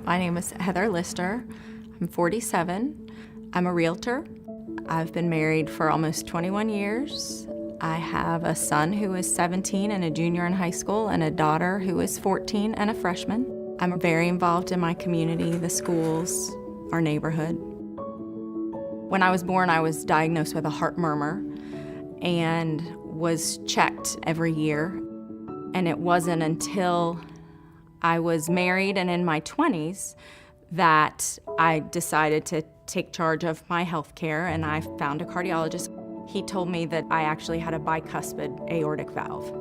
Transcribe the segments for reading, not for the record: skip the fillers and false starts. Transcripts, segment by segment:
My name is Heather Lister. I'm 47. I'm a realtor. I've been married for almost 21 years. I have a son who is 17 and a junior in high school, and a daughter who is 14 and a freshman. I'm very involved in my community, the schools, our neighborhood. When I was born, I was diagnosed with a heart murmur and was checked every year. And it wasn't until I was married and in my 20s that I decided to take charge of my health care, and I found a cardiologist. He told me that I actually had a bicuspid aortic valve.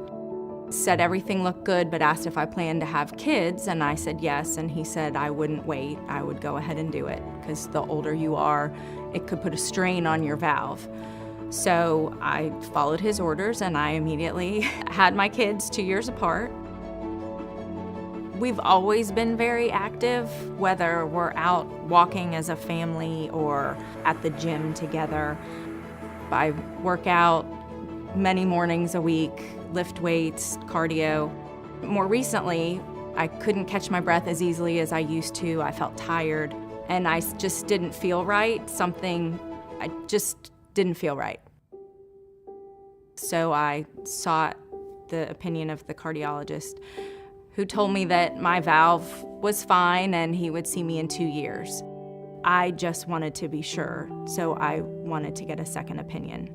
Said everything looked good, but asked if I planned to have kids, and I said yes, and he said I wouldn't wait, I would go ahead and do it, because the older you are, it could put a strain on your valve. So I followed his orders, and I immediately had my kids 2 years apart. We've always been very active, whether we're out walking as a family or at the gym together. I work out many mornings a week, lift weights, cardio. More recently, I couldn't catch my breath as easily as I used to. I felt tired, and I just didn't feel right. I just didn't feel right. So I sought the opinion of the cardiologist, who told me that my valve was fine and he would see me in 2 years. I just wanted to be sure, so I wanted to get a second opinion.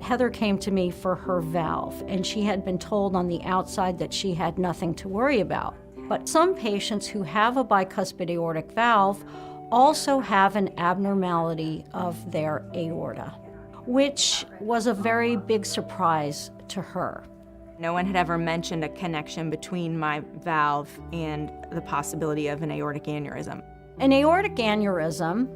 Heather came to me for her valve, and she had been told on the outside that she had nothing to worry about. But some patients who have a bicuspid aortic valve also have an abnormality of their aorta, which was a very big surprise to her. No one had ever mentioned a connection between my valve and the possibility of an aortic aneurysm. An aortic aneurysm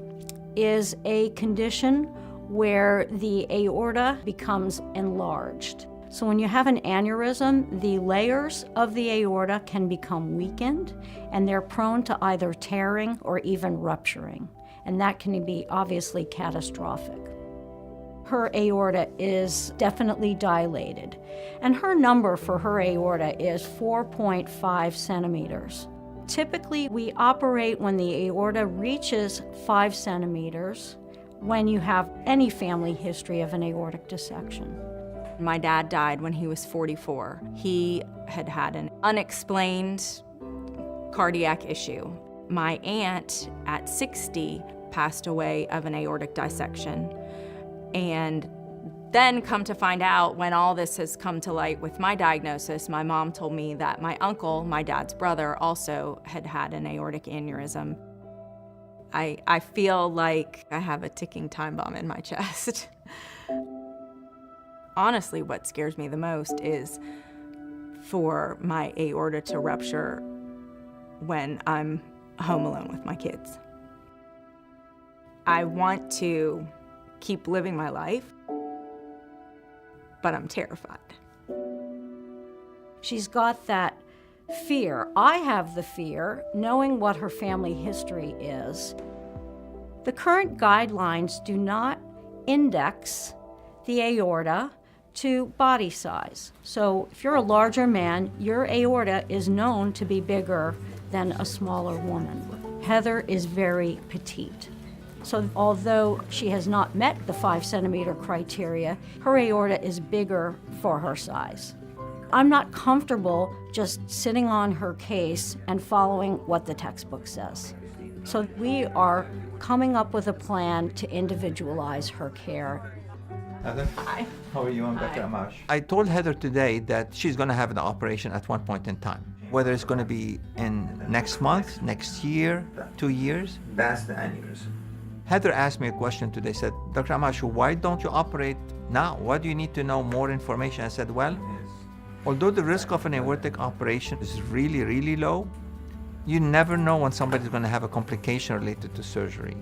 is a condition where the aorta becomes enlarged. So when you have an aneurysm, the layers of the aorta can become weakened, and they're prone to either tearing or even rupturing. And that can be obviously catastrophic. Her aorta is definitely dilated, and her number for her aorta is 4.5 centimeters. Typically, we operate when the aorta reaches 5 centimeters when you have any family history of an aortic dissection. My dad died when he was 44. He had had an unexplained cardiac issue. My aunt at 60 passed away of an aortic dissection. And then come to find out, when all this has come to light with my diagnosis, my mom told me that my uncle, my dad's brother, also had had an aortic aneurysm. I feel like I have a ticking time bomb in my chest. Honestly, what scares me the most is for my aorta to rupture when I'm home alone with my kids. I want to keep living my life, but I'm terrified. She's got that fear. I have the fear, knowing what her family history is. The current guidelines do not index the aorta to body size. So if you're a larger man, your aorta is known to be bigger than a smaller woman. Heather is very petite. So although she has not met the 5 centimeter criteria, her aorta is bigger for her size. I'm not comfortable just sitting on her case and following what the textbook says. So we are coming up with a plan to individualize her care. Heather? Hi. How are you? I'm Hi. Dr. Amash. I told Heather today that she's going to have an operation at one point in time. Whether it's going to be in next month, next year, 2 years. That's the aneurysm. Heather asked me a question today, said, Dr. Amash, why don't you operate now? Why do you need to know more information? I said, well, although the risk of an aortic operation is really, really low, you never know when somebody's going to have a complication related to surgery.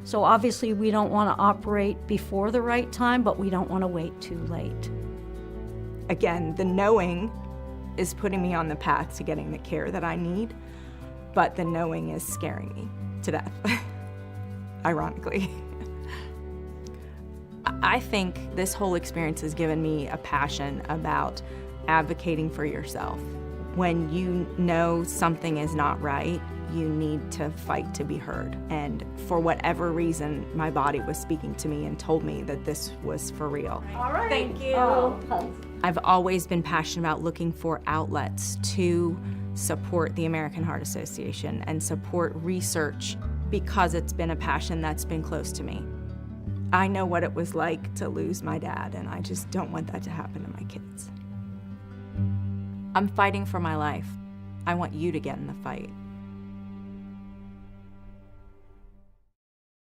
So obviously we don't want to operate before the right time, but we don't want to wait too late. Again, the knowing is putting me on the path to getting the care that I need, but the knowing is scaring me to death, ironically. I think this whole experience has given me a passion about advocating for yourself. When you know something is not right, you need to fight to be heard. And for whatever reason, my body was speaking to me and told me that this was for real. All right. Thank you. I've always been passionate about looking for outlets to support the American Heart Association and support research because it's been a passion that's been close to me. I know what it was like to lose my dad, and I just don't want that to happen to my kids. I'm fighting for my life. I want you to get in the fight.